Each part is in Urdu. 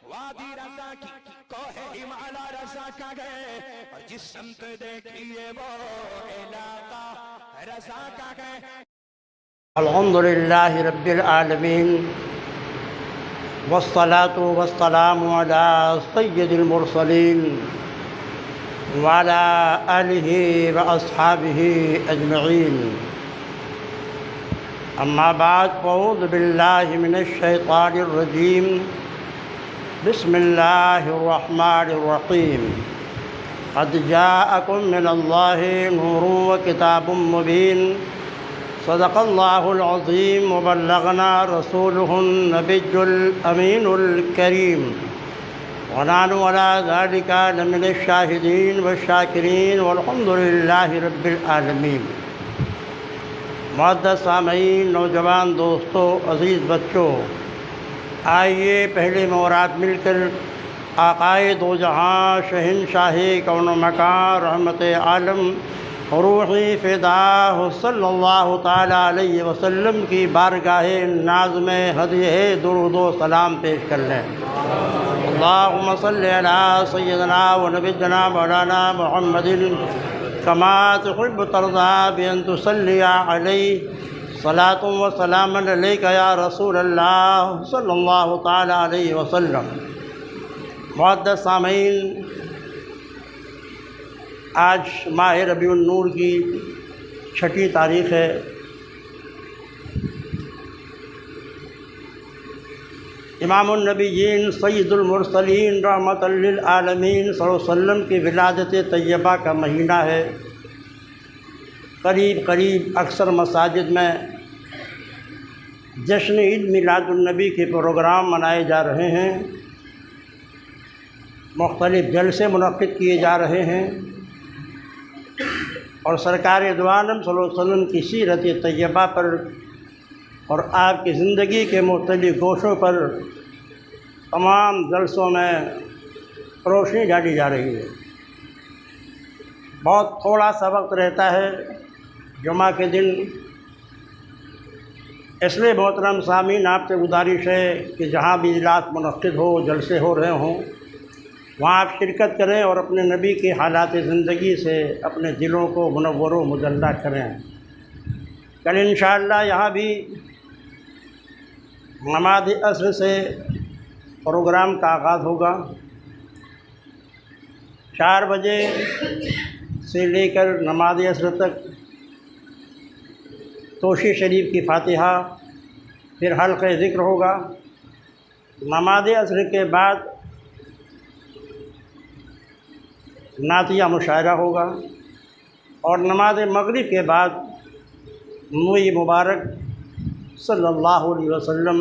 وادی رضا کی کوہ ہمالا رضا کا گئے اور جس سمت دیکھیے وہ علاقہ رضا کا گئے. الحمد للہ رب العالمین والصلاة والسلام علی سید المرسلین وعلی آلہ واصحابہ اجمعین. اما بعد فاعوذ باللہ من الشیطان الرجیم. بسم اللہ الرحمن الرحیم. قد جاءکم من اللہ نور وکتاب مبین. صدق اللہ العظیم وبلغنا رسولہ النبی الامین الکریم. ونحن على ذلك لمن الشاہدین والشاکرین والحمد للہ رب العالمین. معزز سامعین، نوجوان دوستو، عزیز بچوں، آئیے پہلے مورات مل کر آقائے دو جہاں شہنشاہ کون و مکان رحمت عالم روحی فدا صلی اللہ تعالیٰ علیہ وسلم کی بارگاہ ناز میں ہدیہ درود و سلام پیش کر لیں. اللہم صلی علی سیدنا و نبینا مولانا محمد کما تحب ترضی بان تصلی علیہ صلاۃ و سلام علیک یا رسول اللہ صلی اللہ تعالیٰ علیہ وسلم. معزز سامعین، آج ماہ ربیع النور کی 6 تاریخ ہے. امام النبیین سید المرسلین رحمۃ للعالمین صلی اللہ علیہ وسلم کی ولادت طیبہ کا مہینہ ہے. قریب اکثر مساجد میں جشن عید میلاد النبی کے پروگرام منائے جا رہے ہیں، مختلف جلسے منعقد کیے جا رہے ہیں اور سرکار دو عالم صلی اللہ علیہ وسلم کی سیرت طیبہ پر اور آپ کی زندگی کے مختلف گوشوں پر تمام جلسوں میں روشنی ڈالی جا رہی ہے. بہت تھوڑا سا وقت رہتا ہے جمعہ کے دن، اس لیے محترم سامعین، آپ سے گزارش ہے کہ جہاں بھی اجلاس منعقد ہو، جلسے ہو رہے ہوں، وہاں آپ شرکت کریں اور اپنے نبی کے حالات زندگی سے اپنے دلوں کو منور و مجلہ کریں. کل انشاءاللہ یہاں بھی نماز عصر سے پروگرام کا آغاز ہوگا. 4 بجے سے لے کر نماز عصر تک توشی شریف کی فاتحہ، پھر حلقہ ذکر ہوگا. نماز عصر کے بعد نعتیہ مشاعرہ ہوگا اور نماز مغرب کے بعد نبی مبارک صلی اللہ علیہ وسلم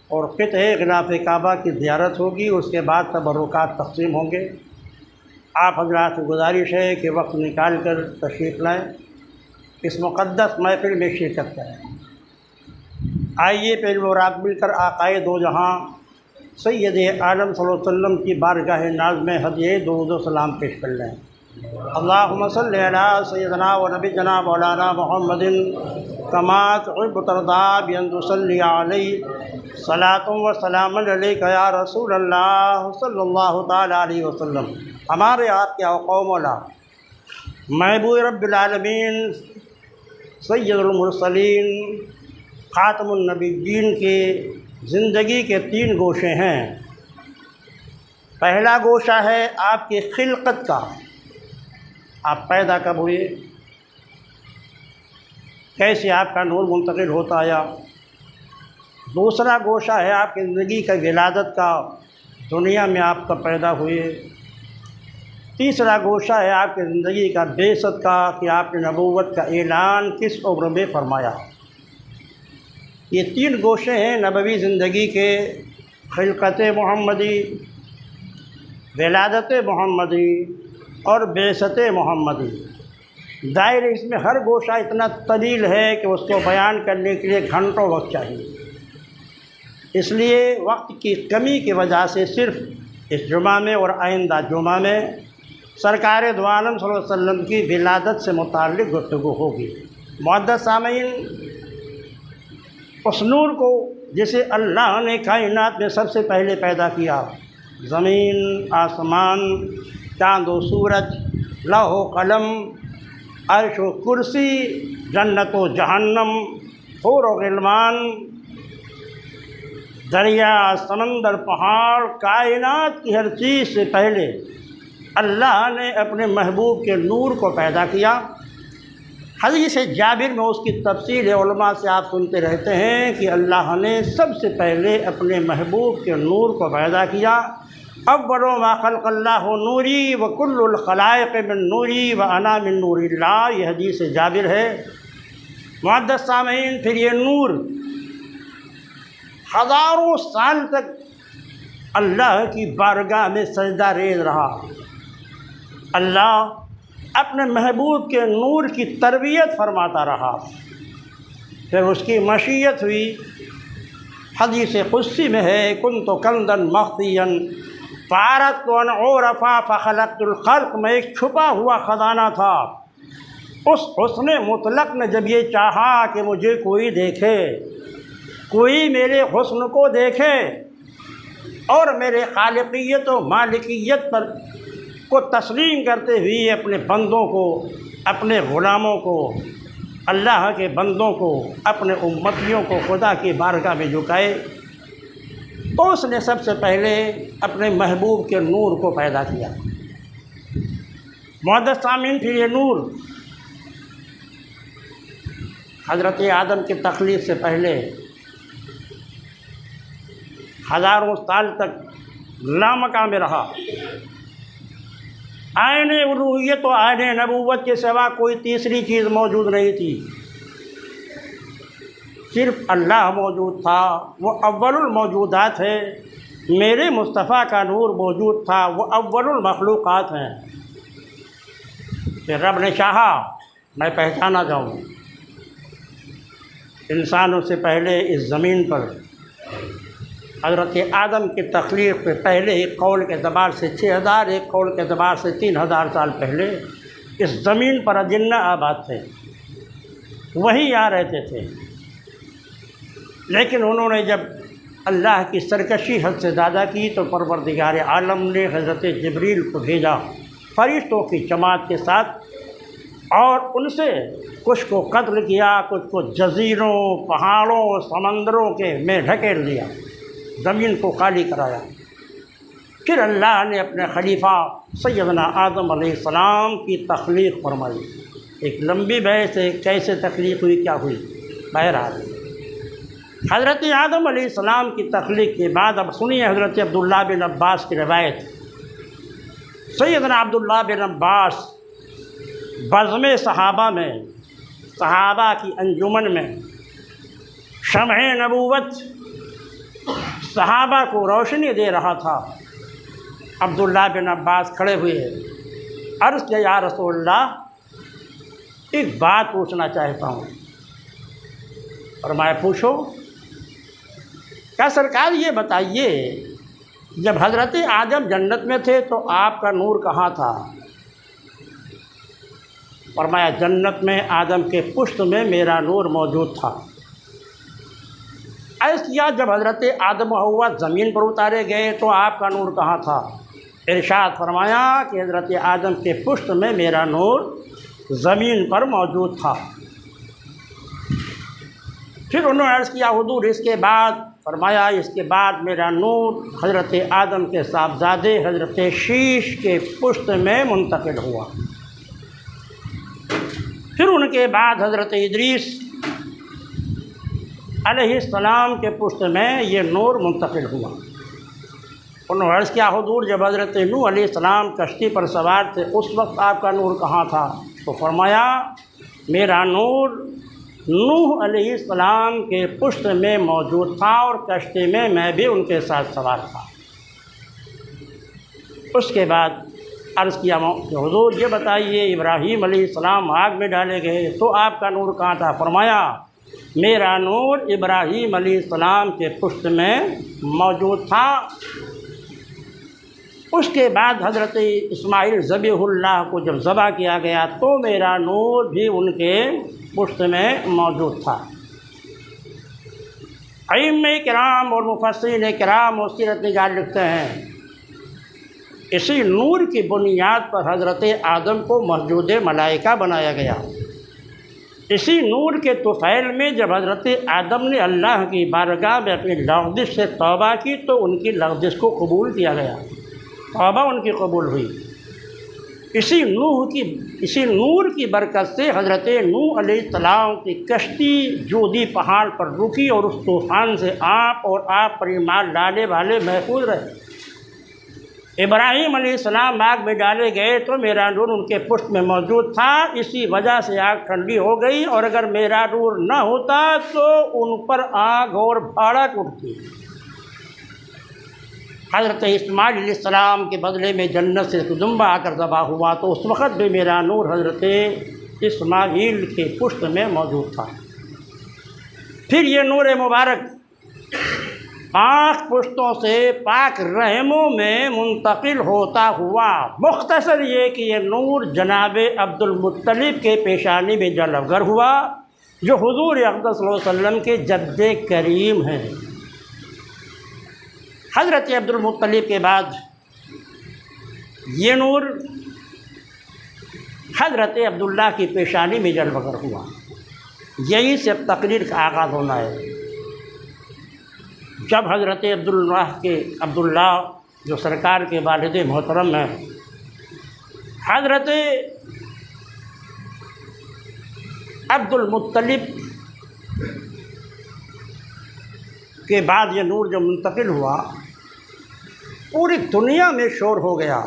اور قطع غلاف کعبہ کی زیارت ہوگی. اس کے بعد تبرکات تقسیم ہوں گے. آپ حضرات سے گزارش ہے کہ وقت نکال کر تشریف لائیں، اس مقدس محفل میں شرکت کریں. آئیے پہلے مورات مل کر آقائے دو جہاں سید عالم صلی اللہ علیہ وسلم کی بارگاہ ناز میں ہدیہ درود و سلام پیش کر لیں. اللہم صلی علی سیدنا و نبینا مولانا محمد کما تحب ترضی بان تصلی علیہ صلاۃ و سلام علیک یا رسول اللہ صلی اللہ تعالیٰ علیہ وسلم. ہمارے آپ کے آقا و مولا محبوب رب العالمین سید المرسلین خاتم النبیین کے زندگی کے 3 گوشے ہیں. پہلا گوشہ ہے آپ کی خلقت کا، آپ پیدا کب ہوئے، کیسے آپ کا نور منتقل ہوتا آیا. دوسرا گوشہ ہے آپ کی زندگی کا ولادت کا، دنیا میں آپ کب پیدا ہوئے. تیسرا گوشہ ہے آپ کی زندگی کا بعثت کا، کہ آپ نے نبوت کا اعلان کس عمر میں فرمایا. یہ 3 گوشے ہیں نبوی زندگی کے: خلقت محمدی، ولادت محمدی اور بعثت محمدی. ظاہر اس میں ہر گوشہ اتنا طویل ہے کہ اس کو بیان کرنے کے لیے گھنٹوں وقت چاہیے. اس لیے وقت کی کمی کی وجہ سے صرف اس جمعہ میں اور آئندہ جمعہ میں سرکار دو عالم صلی اللہ علیہ وسلم کی ولادت سے متعلق گفتگو ہوگی. معزز سامعین، اس نور کو جسے اللہ نے کائنات میں سب سے پہلے پیدا کیا، زمین، آسمان، چاند و سورج، لوح و قلم، عرش و کرسی، جنت و جہنم، حور و غلمان، دریا، سمندر، پہاڑ، کائنات کی ہر چیز سے پہلے اللہ نے اپنے محبوب کے نور کو پیدا کیا۔ حدیث جابر میں اس کی تفصیل علماء سے آپ سنتے رہتے ہیں کہ اللہ نے سب سے پہلے اپنے محبوب کے نور کو پیدا کیا۔ اول ما خلق اللہ نوری وکل الخلائق من نوری وانا من نور اللہ، یہ حدیث جابر ہے۔ معزز سامعین، پھر یہ نور ہزاروں سال تک اللہ کی بارگاہ میں سجدہ ریز رہا۔ اللہ اپنے محبوب کے نور کی تربیت فرماتا رہا، پھر اس کی مشیت ہوئی۔ حدیث قدسی میں ہے، کنت کنزا مخفیا فاردت ان عرفا فخلقت الخلق، میں ایک چھپا ہوا خزانہ تھا۔ اس حسن مطلق نے جب یہ چاہا کہ مجھے کوئی دیکھے، کوئی میرے حسن کو دیکھے اور میرے خالقیت و مالکیت پر کو تسلیم کرتے ہوئے اپنے بندوں کو، اپنے غلاموں کو، اللہ کے بندوں کو، اپنے امتیوں کو خدا کی بارگاہ میں جھکائے، تو اس نے سب سے پہلے اپنے محبوب کے نور کو پیدا کیا۔ معزز سامعین، پھر یہ نور حضرت آدم کی تخلیق سے پہلے ہزاروں سال تک لامکاں میں رہا۔ آئین الوہیت و آئین نبوت کے سوا کوئی تیسری چیز موجود نہیں تھی، صرف اللہ موجود تھا، وہ اول الموجودات ہے۔ میرے مصطفیٰ کا نور موجود تھا، وہ اول المخلوقات ہیں۔ پھر رب نے چاہا میں پہچانا جاؤں۔ انسانوں سے پہلے اس زمین پر حضرت آدم کی تخلیق پہ پہلے ایک قول کے اعتبار سے 6000، ایک قول کے اعتبار سے 3000 سال پہلے اس زمین پر اجنہ آباد تھے، وہیں آ رہتے تھے۔ لیکن انہوں نے جب اللہ کی سرکشی حد سے زیادہ کی تو پروردگار عالم نے حضرت جبریل کو بھیجا فرشتوں کی جماعت کے ساتھ، اور ان سے کچھ کو قتل کیا، کچھ کو جزیروں، پہاڑوں، سمندروں کے میں ڈھکیل دیا، زمین کو خالی کرایا۔ پھر اللہ نے اپنے خلیفہ سیدنا آدم علیہ السلام کی تخلیق فرمائی۔ ایک لمبی بحث ہے، کیسے تخلیق ہوئی، کیا ہوئی۔ بہرحال حضرت آدم علیہ السلام کی تخلیق کے بعد اب سنیے حضرت عبداللہ بن عباس کی روایت۔ سیدنا عبداللہ بن عباس بزم صحابہ میں، صحابہ کی انجمن میں شمع نبوت صحابہ کو روشنی دے رہا تھا۔ عبداللہ بن عباس کھڑے ہوئے، عرض کیا یا رسول اللہ، ایک بات پوچھنا چاہتا ہوں۔ فرمایا پوچھو۔ کیا سرکار یہ بتائیے، جب حضرت آدم جنت میں تھے تو آپ کا نور کہاں تھا؟ فرمایا جنت میں آدم کے پشت میں میرا نور موجود تھا۔ عرض کیا جب حضرت آدم و حوا زمین پر اتارے گئے تو آپ کا نور کہاں تھا؟ ارشاد فرمایا کہ حضرت آدم کے پشت میں میرا نور زمین پر موجود تھا۔ پھر انہوں نے عرض کیا حضور اس کے بعد؟ فرمایا اس کے بعد میرا نور حضرت آدم کے صاحبزادے حضرت شیش کے پشت میں منتقل ہوا۔ پھر ان کے بعد حضرت ادریس علیہ السلام کے پشت میں یہ نور منتقل ہوا۔ انہوں نے عرض کیا حضور جب حضرت نوح علیہ السلام کشتی پر سوار تھے اس وقت آپ کا نور کہاں تھا؟ تو فرمایا میرا نور نوح علیہ السلام کے پشت میں موجود تھا اور کشتی میں بھی ان کے ساتھ سوار تھا۔ اس کے بعد عرض کیا کہ حضور یہ بتائیے ابراہیم علیہ السلام آگ میں ڈالے گئے تو آپ کا نور کہاں تھا؟ فرمایا میرا نور ابراہیم علیہ السلام کے پشت میں موجود تھا۔ اس کے بعد حضرت اسماعیل ذبیح اللہ کو جب ذبح کیا گیا تو میرا نور بھی ان کے پشت میں موجود تھا۔ ائمہ کرام اور مفسرین کرام اور سیرت نگار لکھتے ہیں اسی نور کی بنیاد پر حضرت آدم کو مسجود ملائکہ بنایا گیا۔ اسی نور کے طفیل میں جب حضرت آدم نے اللہ کی بارگاہ میں اپنی لغزش سے توبہ کی تو ان کی لغزش کو قبول کیا گیا، توبہ ان کی قبول ہوئی۔ اسی نور کی برکت سے حضرت نوح علیہ السلام کی کشتی جودی پہاڑ پر رکی اور اس طوفان سے آپ اور آپ پر ایمان لانے والے محفوظ رہے۔ ابراہیم علیہ السلام آگ میں ڈالے گئے تو میرا نور ان کے پشت میں موجود تھا، اسی وجہ سے آگ ٹھنڈی ہو گئی، اور اگر میرا نور نہ ہوتا تو ان پر آگ اور بھڑک اٹھتی۔ حضرت اسماعیل علیہ السلام کے بدلے میں جنت سے دمبہ آ کر ذبح ہوا تو اس وقت بھی میرا نور حضرت اسماعیل کے پشت میں موجود تھا۔ پھر یہ نور مبارک پاک پشتوں سے پاک رحموں میں منتقل ہوتا ہوا، مختصر یہ کہ یہ نور جناب عبد المطلب کے پیشانی میں جلوگر ہوا، جو حضور اقدس صلی اللہ علیہ وسلم کے جد کریم ہیں۔ حضرت عبد المطلب کے بعد یہ نور حضرت عبداللہ کی پیشانی میں جلوگر ہوا۔ یہی سے اب تقریر کا آغاز ہونا ہے۔ جب حضرت عبداللہ جو سرکار کے والد محترم ہیں، حضرت عبد المطلب کے بعد یہ نور جو منتقل ہوا، پوری دنیا میں شور ہو گیا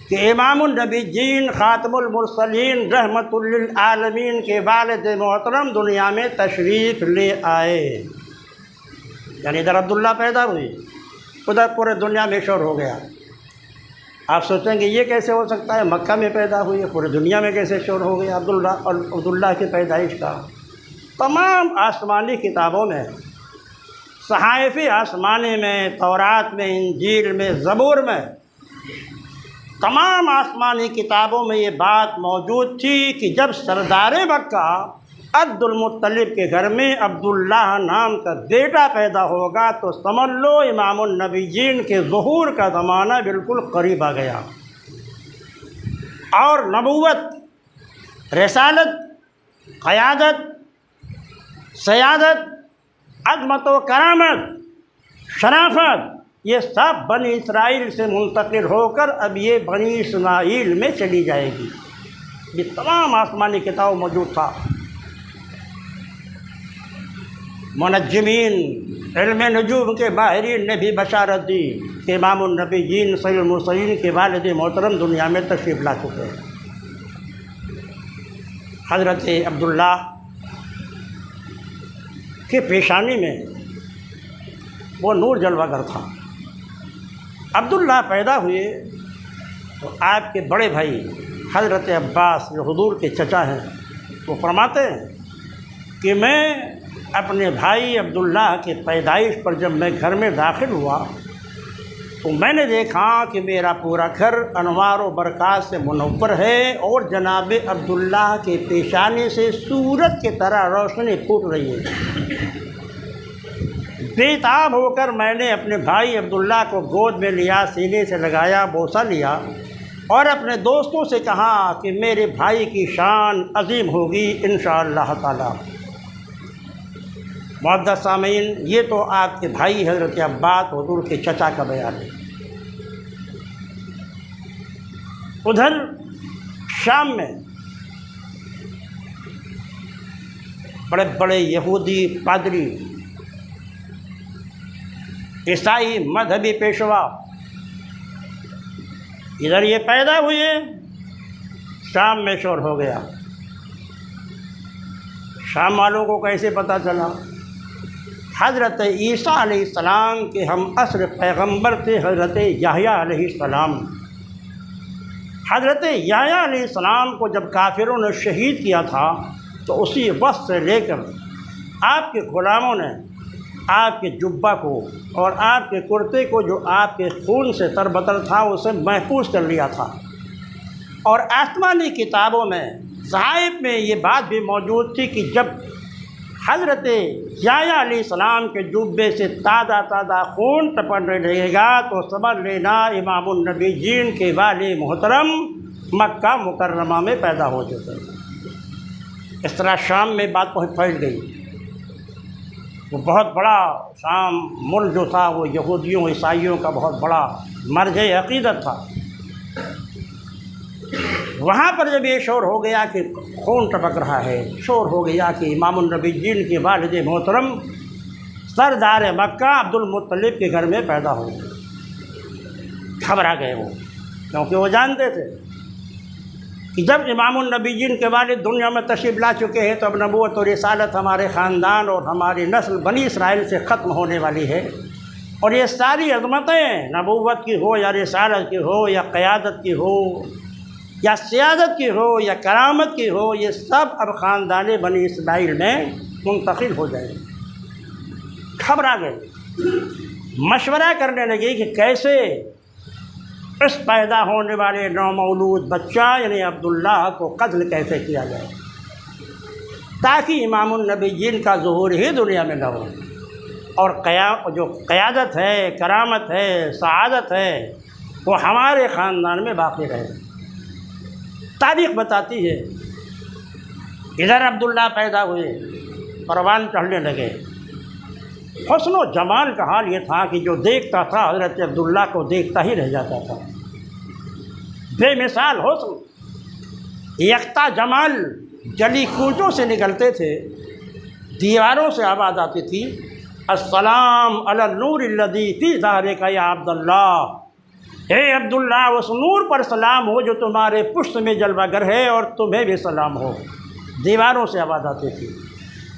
کہ امام النبیین خاتم المرسلین رحمت للعالمین کے والد محترم دنیا میں تشریف لے آئے۔ یعنی ادھر عبداللہ پیدا ہوئی، ادھر پورے دنیا میں شور ہو گیا۔ آپ سوچیں گے یہ کیسے ہو سکتا ہے، مکہ میں پیدا ہوئی ہے، پورے دنیا میں کیسے شور ہو گیا عبداللہ کی پیدائش کا؟ تمام آسمانی کتابوں میں، صحائف آسمانی میں، تورات میں، انجیل میں، زبور میں، تمام آسمانی کتابوں میں یہ بات موجود تھی کہ جب سردار مکہ عبد المطلب کے گھر میں عبداللہ نام کا بیٹا پیدا ہوگا تو سمجھ لو امام النبیین کے ظہور کا زمانہ بالکل قریب آ گیا، اور نبوت، رسالت، قیادت، سیادت، عظمت و کرامت، شرافت، یہ سب بنی اسرائیل سے منتقل ہو کر اب یہ بنی اسماعیل میں چلی جائے گی۔ یہ تمام آسمانی کتاب موجود تھا۔ منجمین، علم نجوم کے ماہرین نے بھی بشارت دی کہ امام النبیین سید المرسلین کے والد محترم دنیا میں تشریف لا چکے ہیں۔ حضرت عبداللہ کی پیشانی میں وہ نور جلوگر تھا۔ عبداللہ پیدا ہوئے تو آپ کے بڑے بھائی حضرت عباس جو حضور کے چچا ہیں، وہ فرماتے ہیں کہ میں اپنے بھائی عبداللہ کے پیدائش پر جب میں گھر میں داخل ہوا تو میں نے دیکھا کہ میرا پورا گھر انوار و برکات سے منور ہے، اور جناب عبداللہ کے پیشانی سے سورج کی طرح روشنی پھوٹ رہی ہے۔ بے تاب ہو کر میں نے اپنے بھائی عبداللہ کو گود میں لیا، سینے سے لگایا، بوسہ لیا، اور اپنے دوستوں سے کہا کہ میرے بھائی کی شان عظیم ہوگی انشاءاللہ تعالی۔ معزز سامعین، یہ تو آپ کے بھائی حضرت عباس حضور کے چچا کا بیان ہے۔ ادھر شام میں بڑے بڑے یہودی پادری، عیسائی مذہبی پیشوا ادھر یہ پیدا ہوئے، شام میں شور ہو گیا۔ شام والوں کو کیسے پتہ چلا؟ حضرت عیسیٰ علیہ السلام کے ہم عصر پیغمبر تھے حضرت یحییٰ علیہ السلام۔ حضرت یحییٰ علیہ السلام کو جب کافروں نے شہید کیا تھا تو اسی وقت سے لے کر آپ کے غلاموں نے آپ کے جبہ کو اور آپ کے کرتے کو، جو آپ کے خون سے تربتر تھا، اسے محفوظ کر لیا تھا۔ اور آسمانی کتابوں میں، صحائف میں یہ بات بھی موجود تھی کہ جب حضرت یحییٰ علیہ السلام کے جبے سے تازہ تازہ خون ٹپکنے لگے گا تو سمجھ لینا امام النبیین کے والد محترم مکہ مکرمہ میں پیدا ہو چکے۔ اس طرح شام میں بات پھیل گئی۔ وہ بہت بڑا شام ملک جو تھا وہ یہودیوں عیسائیوں کا بہت بڑا مرجع عقیدت تھا۔ وہاں پر جب یہ شور ہو گیا کہ خون ٹپک رہا ہے، شور ہو گیا کہ امام النبیین کے والد محترم سردار مکہ عبد المطلب کے گھر میں پیدا ہو گئے، گھبرا گئے وہ، کیونکہ وہ جانتے تھے کہ جب امام النبیین کے والد دنیا میں تشریف لا چکے ہیں تو اب نبوت اور رسالت ہمارے خاندان اور ہماری نسل بنی اسرائیل سے ختم ہونے والی ہے، اور یہ ساری عظمتیں نبوت کی ہو یا رسالت کی ہو یا قیادت کی ہو یا سیادت کی ہو یا کرامت کی ہو، یہ سب اب خاندان بنی اسرائیل میں منتقل ہو جائے۔ گھبرا گئے، مشورہ کرنے لگے کہ کیسے اس پیدا ہونے والے نومولود بچہ یعنی عبداللہ کو قتل کیسے کیا جائے تاکہ امام النبیین کا ظہور ہی دنیا میں نہ ہو، اور جو قیادت ہے، کرامت ہے، سعادت ہے، وہ ہمارے خاندان میں باقی رہے۔ تاریخ بتاتی ہے ادھر عبداللہ پیدا ہوئے، پروان چڑھنے لگے۔ حسن و جمال کا حال یہ تھا کہ جو دیکھتا تھا حضرت عبداللہ کو دیکھتا ہی رہ جاتا تھا۔ بے مثال حسن، یکتا جمال، جلی کوچوں سے نکلتے تھے، دیواروں سے آواز آتی تھی، السلام علی النور الذی فی ظہرک یا عبداللہ، اے عبداللہ اس نور پر سلام ہو جو تمہارے پشت میں جلوہ گر ہے، اور تمہیں بھی سلام ہو۔ دیواروں سے آواز آتی تھی،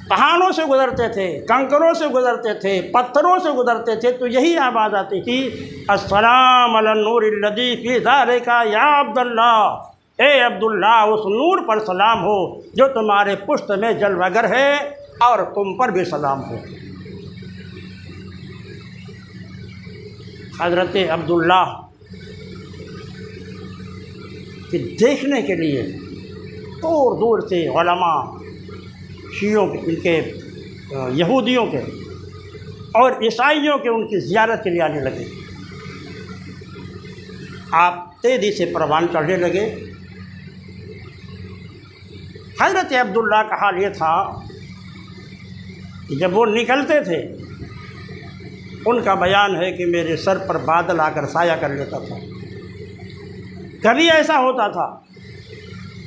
پہاڑوں سے گزرتے تھے، کنکروں سے گزرتے تھے، پتھروں سے گزرتے تھے تو یہی آواز آتی تھی، السلام علی النور الذی فی ظہرک یا عبداللہ، اے عبداللہ اس نور پر سلام ہو جو تمہارے پشت میں جلوہ گر ہے اور تم پر بھی سلام ہو۔ حضرت عبداللہ کہ دیکھنے کے لیے دور دور سے علماء شیعوں کے، ان کے یہودیوں کے اور عیسائیوں کے ان کی زیارت کے لیے آنے لگے۔ آپ تیزی سے پروان چڑھنے لگے۔ حضرت عبداللہ کا حال یہ تھا کہ جب وہ نکلتے تھے ان کا بیان ہے کہ میرے سر پر بادل آ کر سایہ کر لیتا تھا۔ کبھی ایسا ہوتا تھا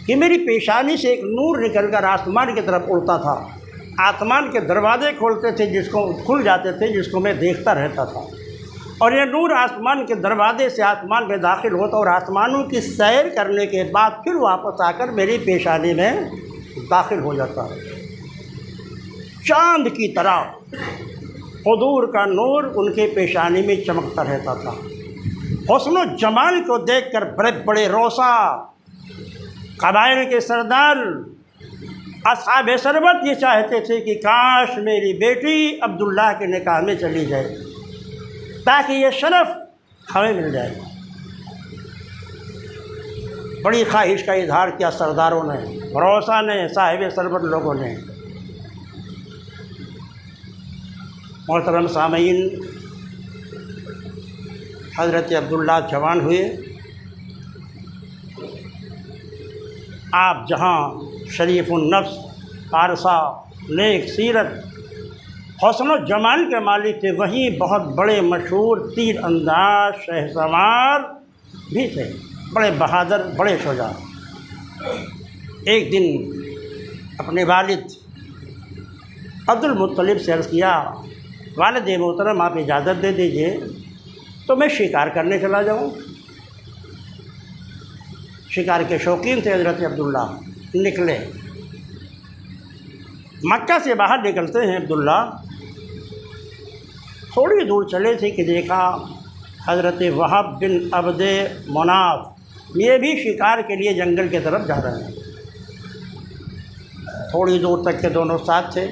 کہ میری پیشانی سے ایک نور نکل کر آسمان کی طرف اڑتا تھا، آسمان کے دروازے کھولتے تھے کھل جاتے تھے جس کو میں دیکھتا رہتا تھا، اور یہ نور آسمان کے دروازے سے آسمان میں داخل ہوتا اور آسمانوں کی سیر کرنے کے بعد پھر واپس آ کر میری پیشانی میں داخل ہو جاتا ہے۔ چاند کی طرح حضور کا نور ان کے پیشانی میں چمکتا رہتا تھا۔ حسن و جمال کو دیکھ کر بڑے بڑے روسا قبائل کے سردار اصحاب ثروت یہ چاہتے تھے کہ کاش میری بیٹی عبداللہ کے نکاح میں چلی جائے تاکہ یہ شرف ہمیں مل جائے۔ بڑی خواہش کا اظہار کیا سرداروں نے، روسا نے، صاحب ثروت لوگوں نے۔ محترم سامعین، حضرت عبداللہ جوان ہوئے۔ آپ جہاں شریف النفس، پارسا، نیک سیرت، حسن و جمال کے مالک تھے، وہیں بہت بڑے مشہور تیر انداز شہسوار بھی تھے، بڑے بہادر، بڑے شجاع۔ ایک دن اپنے والد عبد المطلب سے عرض کیا، والد محترم آپ اجازت دے دیجئے تو میں شکار کرنے چلا جاؤں۔ شکار کے شوقین تھے حضرت عبداللہ، نکلے۔ مکہ سے باہر نکلتے ہیں عبداللہ، تھوڑی دور چلے تھے کہ دیکھا حضرت وہب بن عبد مناف یہ بھی شکار کے لیے جنگل کی طرف جا رہے ہیں۔ تھوڑی دور تک کے دونوں ساتھ تھے،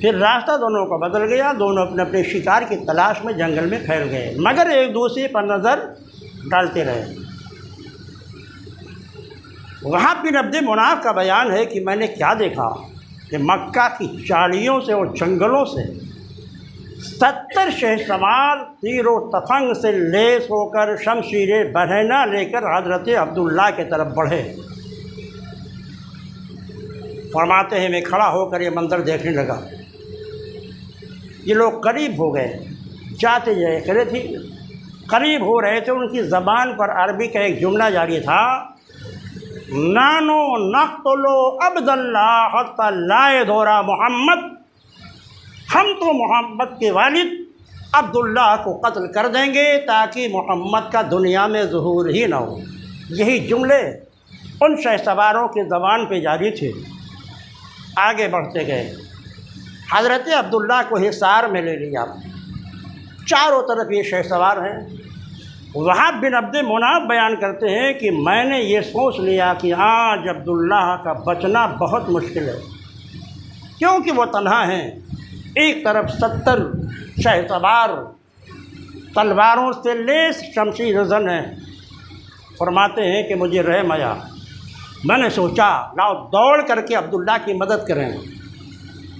پھر راستہ دونوں کا بدل گیا، دونوں اپنے اپنے شکار کی تلاش میں جنگل میں پھیل گئے، مگر ایک دوسرے پر نظر ڈالتے رہے۔ وہاں بن عبد مناف کا بیان ہے کہ میں نے کیا دیکھا کہ مکہ کی چالیوں سے اور جنگلوں سے 70 شہسوار تیر و تفنگ سے لیس ہو کر شمشیر برہنہ لے کر حضرت عبداللہ کی طرف بڑھے۔ فرماتے ہیں میں کھڑا ہو کر یہ منظر دیکھنے لگا، یہ لوگ قریب ہو گئے، جاتے جائے کرے تھی، قریب ہو رہے تھے، ان کی زبان پر عربی کا ایک جملہ جاری تھا، نانو نقتلو عبداللہ حتی لا یدورا محمد، ہم تو محمد کے والد عبداللہ کو قتل کر دیں گے تاکہ محمد کا دنیا میں ظہور ہی نہ ہو۔ یہی جملے ان شہسواروں کی زبان پہ جاری تھے۔ آگے بڑھتے گئے، حضرت عبداللہ کو حصار میں لے لیا، چاروں طرف یہ شہسوار ہیں۔ وہاب بن عبد مناف بیان کرتے ہیں کہ میں نے یہ سوچ لیا کہ آج عبداللہ کا بچنا بہت مشکل ہے، کیونکہ وہ تنہا ہیں، ایک طرف 70 شہسوار تلواروں سے لیس شمشیر زن ہیں۔ فرماتے ہیں کہ مجھے رحم آیا، میں نے سوچا لاؤ دوڑ کر کے عبداللہ کی مدد کریں۔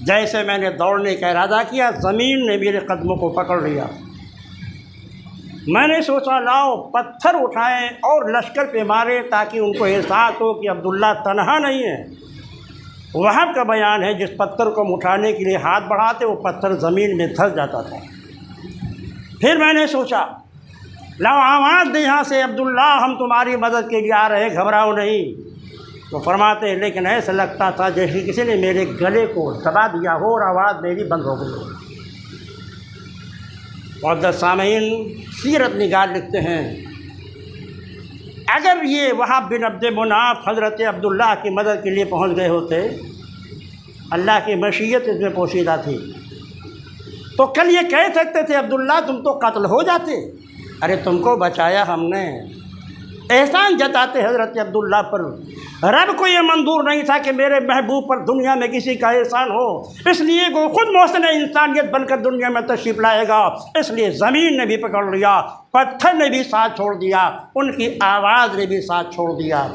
جیسے میں نے دوڑنے کا ارادہ کیا، زمین نے میرے قدموں کو پکڑ لیا۔ میں نے سوچا لاؤ پتھر اٹھائیں اور لشکر پہ مارے تاکہ ان کو احساس ہو کہ عبداللہ تنہا نہیں ہے۔ وہاب کا بیان ہے جس پتھر کو ہم اٹھانے کے لیے ہاتھ بڑھاتے وہ پتھر زمین میں دھس جاتا تھا۔ پھر میں نے سوچا لاؤ آواز دے یہاں سے، عبداللہ ہم تمہاری مدد کے لیے آ رہے ہیں، گھبراؤ نہیں۔ تو فرماتے ہیں لیکن ایسا لگتا تھا جیسے کسی نے میرے گلے کو دبا دیا ہو اور آواز میری بند ہو گئی۔ معزز سامعین، سیرت نگار لکھتے ہیں اگر یہ وہاب بن عبد مناف حضرت عبداللہ کی مدد کے لیے پہنچ گئے ہوتے، اللہ کی مشیت اس میں پوشیدہ تھی، تو کل یہ کہہ سکتے تھے عبداللہ تم تو قتل ہو جاتے، ارے تم کو بچایا ہم نے۔ احسان جتاتے حضرت عبداللہ پر۔ رب کو یہ منظور نہیں تھا کہ میرے محبوب پر دنیا میں کسی کا احسان ہو، اس لیے وہ خود محسن انسانیت بن کر دنیا میں تشریف لائے گا، اس لیے زمین نے بھی پکڑ لیا، پتھر نے بھی ساتھ چھوڑ دیا، ان کی آواز نے بھی ساتھ چھوڑ دیا،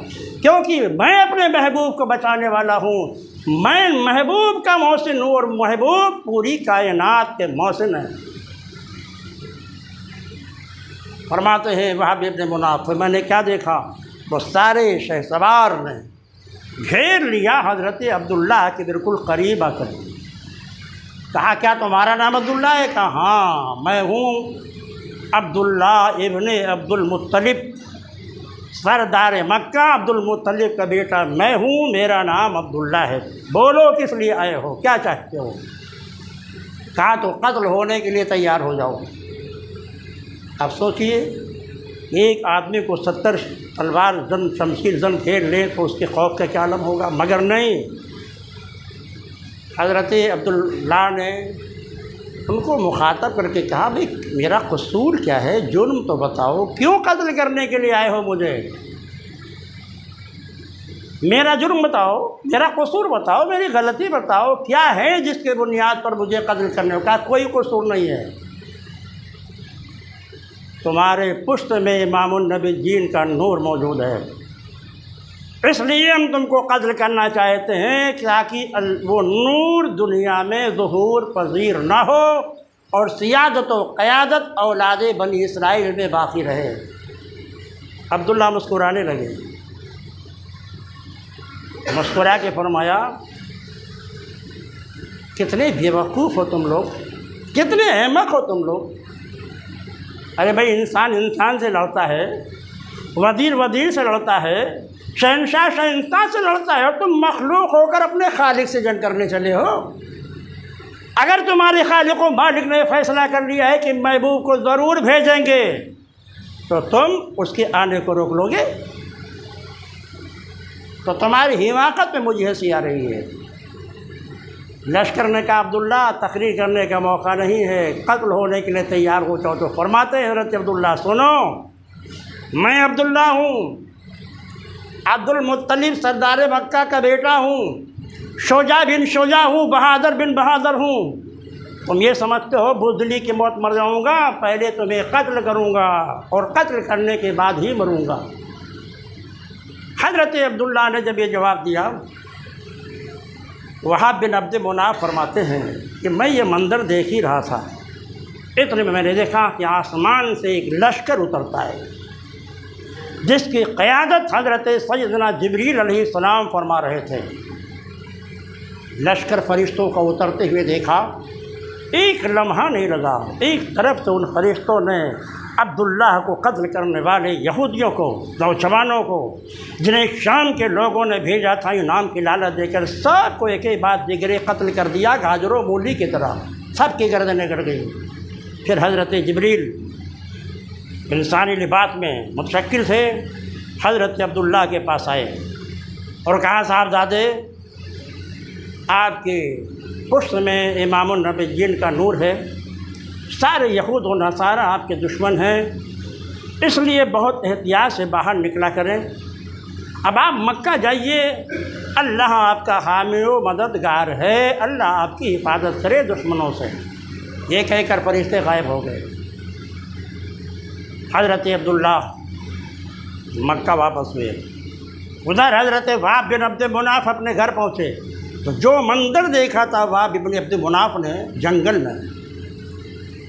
کیونکہ میں اپنے محبوب کو بچانے والا ہوں۔ میں محبوب کا محسن ہوں اور محبوب پوری کائنات کے محسن ہیں۔ فرماتے ہیں وہاب بن مناف، میں نے کیا دیکھا، وہ سارے شہسوار نے گھیر لیا حضرت عبداللہ کے بالکل قریب آ کر۔ کہا کیا تمہارا نام عبداللہ ہے؟ کہا ہاں میں ہوں عبداللہ ابن عبد المطلب، سردار مکہ عبد المطلب کا بیٹا میں ہوں، میرا نام عبداللہ ہے، بولو کس لیے آئے ہو، کیا چاہتے ہو؟ کہا تو قتل ہونے کے لیے تیار ہو جاؤ۔ اب سوچئے ایک آدمی کو 70 تلوار زن شمشیر زن گھیر لیں تو اس کے خوف کا کیا عالم ہوگا، مگر نہیں، حضرت عبداللہ نے ان کو مخاطب کر کے کہا بھئی میرا قصور کیا ہے، جرم تو بتاؤ، کیوں قتل کرنے کے لیے آئے ہو مجھے؟ میرا جرم بتاؤ، میرا قصور بتاؤ، میری غلطی بتاؤ، کیا ہے جس کے بنیاد پر مجھے قتل کرنے کا؟ کوئی قصور نہیں ہے، تمہارے پشت میں امام النبیین کا نور موجود ہے، اس لیے ہم تم کو قتل کرنا چاہتے ہیں تاکہ وہ نور دنیا میں ظہور پذیر نہ ہو اور سیادت و قیادت اولاد بنی اسرائیل میں باقی رہے۔ عبداللہ مسکرانے لگے، مسکرا کے فرمایا کتنے بیوقوف ہو تم لوگ، کتنے احمق ہو تم لوگ۔ ارے بھائی انسان انسان سے لڑتا ہے، وزیر وزیر سے لڑتا ہے، شہنشاہ شہنشاہ سے لڑتا ہے، اور تم مخلوق ہو کر اپنے خالق سے جنگ کرنے چلے ہو۔ اگر تمہارے خالق و مالک نے فیصلہ کر لیا ہے کہ محبوب کو ضرور بھیجیں گے تو تم اس کے آنے کو روک لو گے؟ تو تمہاری حماقت میں مجھے ہنسی آ رہی ہے۔ لشکر نے کہا عبداللہ تقریر کرنے کا موقع نہیں ہے، قتل ہونے کے لیے تیار ہو جاؤ۔ تو فرماتے ہیں حضرت عبداللہ سنو، میں عبداللہ ہوں، عبد المطلب سردار مکہ کا بیٹا ہوں، شجاع بن شجاع ہوں، بہادر بن بہادر ہوں۔ تم یہ سمجھتے ہو بزدلی کی موت مر جاؤں گا؟ پہلے تمہیں قتل کروں گا اور قتل کرنے کے بعد ہی مروں گا۔ حضرت عبداللہ نے جب یہ جواب دیا وہاب بن عبد مناف فرماتے ہیں کہ میں یہ منظر دیکھ ہی رہا تھا، اتنے میں نے دیکھا کہ آسمان سے ایک لشکر اترتا ہے جس کی قیادت حضرت سیدنا جبریل علیہ السلام فرما رہے تھے۔ لشکر فرشتوں کا اترتے ہوئے دیکھا، ایک لمحہ نہیں لگا، ایک طرف سے ان فرشتوں نے عبداللہ کو قتل کرنے والے یہودیوں کو، نوجوانوں کو، جنہیں شام کے لوگوں نے بھیجا تھا انعام کی لالچ دے کر، سب کو ایک ہی بات دیگرے قتل کر دیا گاجر و مولی کی طرح، سب کی گردنیں کٹ گئی۔ پھر حضرت جبریل انسانی لباس میں متشکل تھے، حضرت عبداللہ کے پاس آئے اور کہا صاحبزادے آپ کے پشت میں امام النبیین کا نور ہے، سارے یہود و نصارہ آپ کے دشمن ہیں، اس لیے بہت احتیاط سے باہر نکلا کریں، اب آپ مکہ جائیے، اللہ آپ کا حامی و مددگار ہے، اللہ آپ کی حفاظت کرے دشمنوں سے۔ یہ کہہ کر فرشتے غائب ہو گئے۔ حضرت عبداللہ مکہ واپس ہوئے، ادھر حضرت وہاب بن عبد مناف اپنے گھر پہنچے تو جو منظر دیکھا تھا وہاب بن عبد مناف نے جنگل میں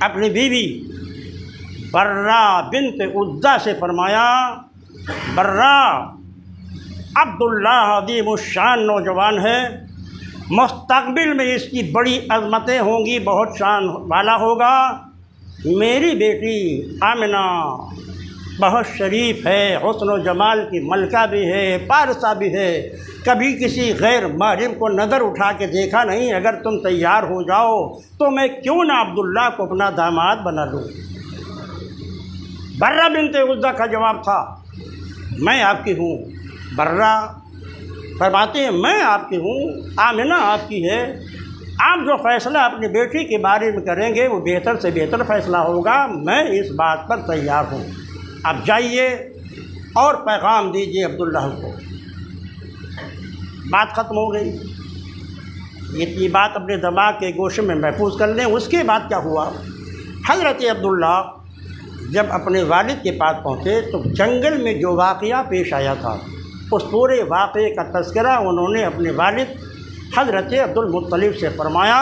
اپنی بیوی برہ بنت عزہ سے فرمایا، برہ عبداللہ عظیم الشان نوجوان ہے، مستقبل میں اس کی بڑی عظمتیں ہوں گی، بہت شان والا ہوگا، میری بیٹی آمنہ بہت شریف ہے، حسن و جمال کی ملکہ بھی ہے، پارسہ بھی ہے، کبھی کسی غیر محرم کو نظر اٹھا کے دیکھا نہیں، اگر تم تیار ہو جاؤ تو میں کیوں نہ عبداللہ کو اپنا داماد بنا لوں۔ برہ بنت عزہ کا جواب تھا، میں آپ کی ہوں۔ برہ فرماتے ہیں میں آپ کی ہوں، آمنہ آپ کی ہے، آپ جو فیصلہ اپنی بیٹی کے بارے میں کریں گے وہ بہتر سے بہتر فیصلہ ہوگا، میں اس بات پر تیار ہوں، اب جائیے اور پیغام دیجیے عبداللہ کو۔ بات ختم ہو گئی۔ یہ بات اپنے دماغ کے گوشے میں محفوظ کر لیں۔ اس کے بعد کیا ہوا، حضرت عبداللہ جب اپنے والد کے پاس پہنچے تو جنگل میں جو واقعہ پیش آیا تھا اس پورے واقعے کا تذکرہ انہوں نے اپنے والد حضرت عبد المطلب سے فرمایا۔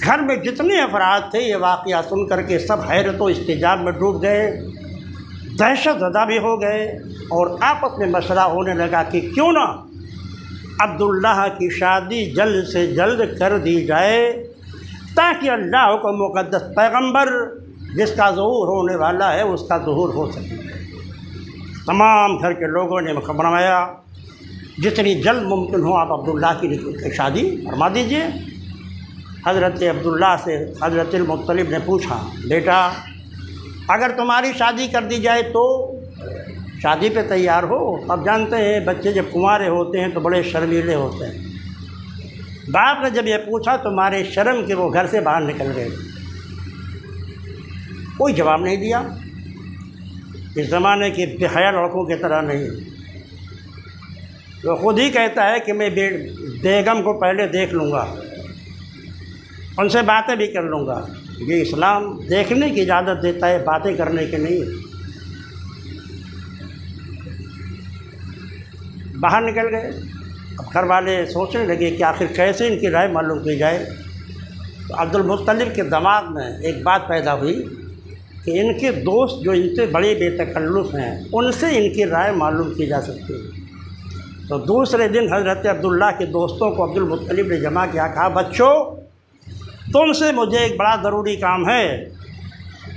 گھر میں جتنے افراد تھے یہ واقعہ سن کر کے سب حیرت و استعجاب میں ڈوب گئے، دہشت زدہ بھی ہو گئے اور آپس میں مشورہ ہونے لگا کہ کیوں نہ عبداللہ کی شادی جلد سے جلد کر دی جائے تاکہ اللہ کو مقدس پیغمبر جس کا ظہور ہونے والا ہے اس کا ظہور ہو سکے۔ تمام گھر کے لوگوں نے فرمایا جتنی جلد ممکن ہو آپ عبداللہ کی شادی فرما دیجیے۔ حضرت عبداللہ سے حضرت المطلب نے پوچھا، بیٹا اگر تمہاری شادی کر دی جائے تو شادی پہ تیار ہو؟ اب جانتے ہیں بچے جب کنوارے ہوتے ہیں تو بڑے شرمیلے ہوتے ہیں۔ باپ نے جب یہ پوچھا تو مارے شرم کہ وہ گھر سے باہر نکل گئے، کوئی جواب نہیں دیا۔ اس زمانے کے بے حیا لڑکوں کی طرح نہیں، وہ خود ہی کہتا ہے کہ میں بیگم کو پہلے دیکھ لوں گا، ان سے باتیں بھی کر لوں گا۔ یہ اسلام دیکھنے کی اجازت دیتا ہے، باتیں کرنے کی نہیں۔ باہر نکل گئے۔ اب گھر والے سوچنے لگے کہ آخر کیسے ان کی رائے معلوم کی جائے۔ تو عبد المطلب کے دماغ میں ایک بات پیدا ہوئی کہ ان کے دوست جو ان سے بڑے بے تکلف ہیں ان سے ان کی رائے معلوم کی جا سکتی ہے۔ تو دوسرے دن حضرت عبداللہ کے دوستوں کو عبد المطلب نے جمع کیا، کہا بچوں تم سے مجھے ایک بڑا ضروری کام ہے،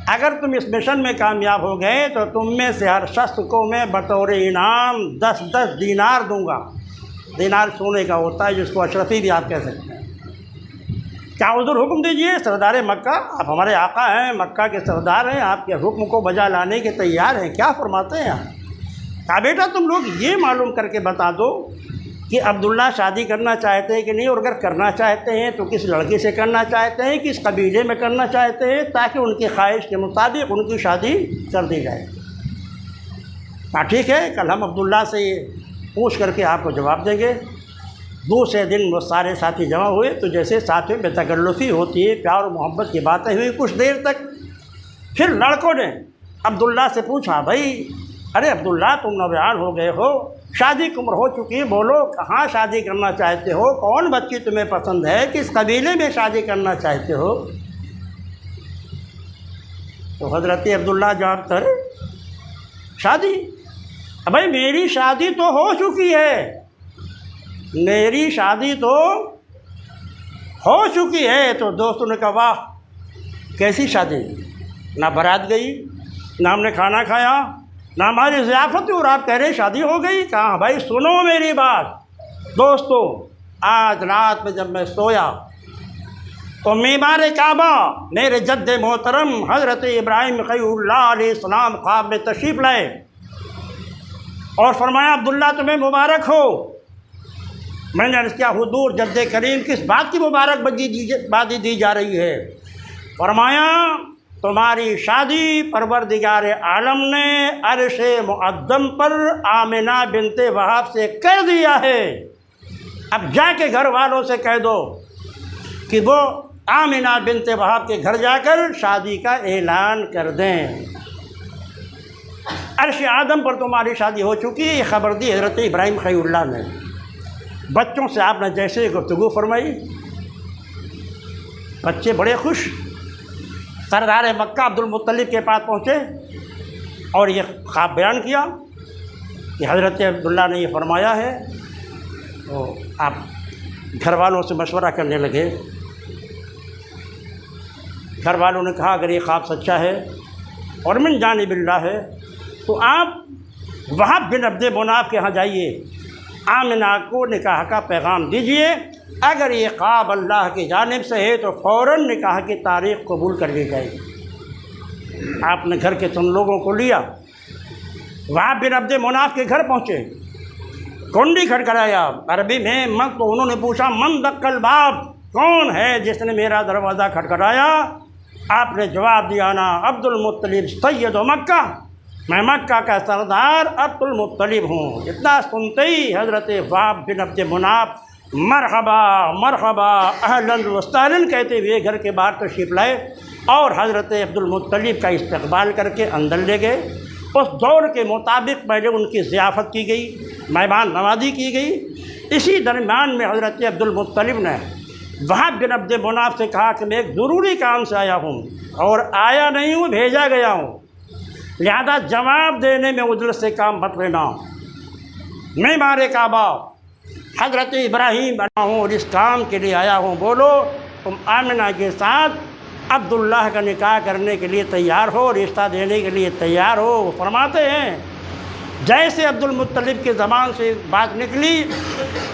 اگر تم اس مشن میں کامیاب ہو گئے تو تم میں سے ہر شخص کو میں بطور انعام 10 دینار دوں گا۔ دینار سونے کا ہوتا ہے جس کو اشرفی بھی آپ کہہ سکتے ہیں۔ کیا حضور حکم دیجئے، سردار مکہ آپ ہمارے آقا ہیں، مکہ کے سردار ہیں، آپ کے حکم کو بجا لانے کے تیار ہیں، کیا فرماتے ہیں آپ؟ کہا بیٹا تم لوگ یہ معلوم کر کے بتا دو کہ عبداللہ شادی کرنا چاہتے ہیں کہ نہیں، اور اگر کرنا چاہتے ہیں تو کس لڑکی سے کرنا چاہتے ہیں، کس قبیلے میں کرنا چاہتے ہیں، تاکہ ان کی خواہش کے مطابق ان کی شادی کر دی جائے۔ ہاں ٹھیک ہے، کل ہم عبداللہ سے یہ پوچھ کر کے آپ کو جواب دیں گے۔ دوسرے دن وہ سارے ساتھی جمع ہوئے تو جیسے ساتھ میں بے تکلفی ہوتی ہے، پیار و محبت کی باتیں ہوئی کچھ دیر تک۔ پھر لڑکوں نے عبداللہ سے پوچھا، بھائی ارے عبداللہ تم نوجوان ہو گئے ہو، شادی کی عمر ہو چکی ہے، بولو کہاں شادی کرنا چاہتے ہو، کون بچی تمہیں پسند ہے، کس قبیلے میں شادی کرنا چاہتے ہو؟ تو حضرت عبداللہ جواب کرے شادی، بھائی میری شادی تو ہو چکی ہے، میری شادی تو ہو چکی ہے۔ تو دوستوں نے کہا واہ کیسی شادی، نہ بارات گئی، نہ ہم نے کھانا کھایا، نہ ہماری ضیافت ہوئی، اور آپ کہہ رہے شادی ہو گئی۔ کہاں بھائی سنو میری بات دوستو، آج رات میں جب میں سویا تو معمار کعبہ میرے جد محترم حضرت ابراہیم خلیل اللہ علیہ السلام خواب میں تشریف لائے اور فرمایا عبداللہ تمہیں مبارک ہو۔ میں نے عرض کیا حضور جد کریم کس بات کی مبارک بادی دی جا رہی ہے؟ فرمایا تمہاری شادی پروردگار عالم نے عرش معظم پر آمنہ بنت وہب سے کہہ دیا ہے، اب جا کے گھر والوں سے کہہ دو کہ وہ آمنہ بنت وہب کے گھر جا کر شادی کا اعلان کر دیں، عرش آدم پر تمہاری شادی ہو چکی ہے۔ یہ خبر دی حضرت ابراہیم خلیل اللہ نے۔ بچوں سے آپ نے جیسے گفتگو فرمائی، بچے بڑے خوش، سردار مکہ عبد المطلب کے پاس پہنچے اور یہ خواب بیان کیا کہ حضرت عبداللہ نے یہ فرمایا ہے۔ تو آپ گھر والوں سے مشورہ کرنے لگے۔ گھر والوں نے کہا اگر یہ خواب سچا ہے اور من جانب اللہ ہے تو آپ وہب بن عبد مناف کے ہاں جائیے، آمنہ کو نکاح کا پیغام دیجئے، اگر یہ خواب اللہ کی جانب سے ہے تو فوراً نکاح کی تاریخ قبول کر لی جائے گی۔ آپ نے گھر کے چند لوگوں کو لیا، وہب بن عبد مناف کے گھر پہنچے، کنڈی کھٹکھٹایا عربی میں، تو انہوں نے پوچھا من دق الباب، کون ہے جس نے میرا دروازہ کھٹکھٹایا؟ آپ نے جواب دیا نا عبد المطلب سید مکہ، میں مکہ کا سردار عبد المطلب ہوں۔ اتنا سنتے ہی حضرت وہب بن عبد مناف مرحبا مرحبا اہلاً و سہلاً کہتے ہوئے گھر کے باہر تشریف لائے اور حضرت عبد المطلب کا استقبال کر کے اندر لے گئے۔ اس دور کے مطابق پہلے ان کی ضیافت کی گئی، مہمان نوازی کی گئی۔ اسی درمیان میں حضرت عبد المطلب نے وہب بن عبد مناف سے کہا کہ میں ایک ضروری کام سے آیا ہوں اور آیا نہیں ہوں، بھیجا گیا ہوں، لہذا جواب دینے میں عجلت سے کام مت لینا۔ میں معمار کعبہ حضرت ابراہیم بنا ہوں اور اس کام کے لیے آیا ہوں، بولو تم آمنہ کے ساتھ عبداللہ کا نکاح کرنے کے لیے تیار ہو، رشتہ دینے کے لیے تیار ہو؟ وہ فرماتے ہیں جیسے عبد المطلب کی زبان سے بات نکلی،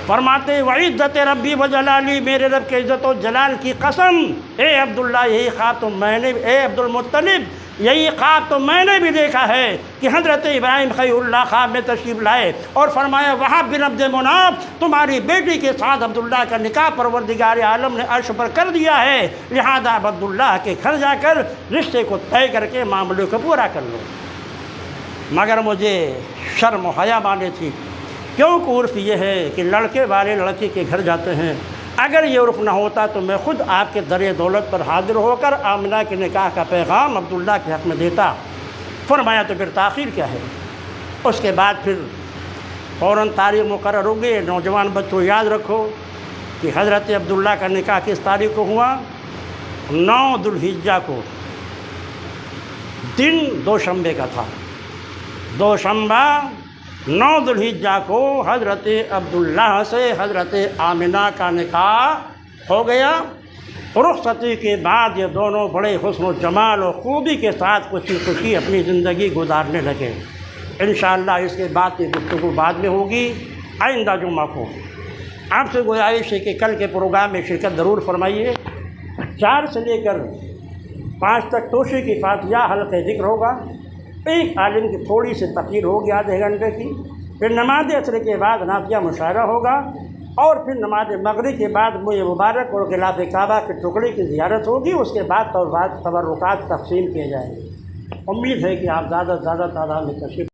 فرماتے وعزت ربی و جلالی، میرے رب کے عزت و جلال کی قسم، اے عبداللہ یہی خواب تو میں نے، اے عبد المطلب یہی خواب تو میں نے بھی دیکھا ہے کہ حضرت ابراہیم خلیل اللہ خواب میں تشریف لائے اور فرمایا وہب بن عبد مناف تمہاری بیٹی کے ساتھ عبداللہ کا نکاح پروردگار عالم نے عرش پر کر دیا ہے، لہذا اب عبداللہ کے گھر جا کر رشتے کو طے کر کے معاملے کو پورا کر لو۔ مگر مجھے شرم و حیا مانے تھی، کیونکہ عرف یہ ہے کہ لڑکے والے لڑکی کے گھر جاتے ہیں، اگر یہ عرف نہ ہوتا تو میں خود آپ کے در دولت پر حاضر ہو کر آمنہ کے نکاح کا پیغام عبداللہ کے حق میں دیتا۔ فرمایا تو پھر تاخیر کیا ہے؟ اس کے بعد پھر فوراً تاریخ مقرر ہو گئی۔ نوجوان بچوں یاد رکھو کہ حضرت عبداللہ کا نکاح کس تاریخ کو ہوا؟ 9 ذو الحجہ کو، دن دوشنبے کا تھا، دوشنبہ 9 ذو الحجہ کو حضرت عبداللہ سے حضرت آمنہ کا نکاح ہو گیا۔ رخصتی کے بعد یہ دونوں بڑے حسن و جمال و خوبی کے ساتھ خوشی خوشی اپنی زندگی گزارنے لگے۔ انشاءاللہ اس کے بعد کی گفتگو بعد میں ہوگی آئندہ جمعہ کو۔ آپ سے گزارش ہے کہ کل کے پروگرام میں شرکت ضرور فرمائیے۔ 4 سے لے کر 5 تک توشی کی فاتحہ حلقہ ذکر ہوگا، ایک عالم کی تھوڑی سی تقریر ہوگی آدھے گھنٹے کی، پھر نماز عصر کے بعد نافیہ مشاعرہ ہوگا اور پھر نماز مغرب کے بعد موئے مبارک اور غلاف کعبہ کے ٹکڑے کی زیارت ہوگی۔ اس کے بعد تبرکات تقسیم کیے جائیں گے۔ امید ہے کہ آپ زیادہ سے زیادہ تعداد میں تشریف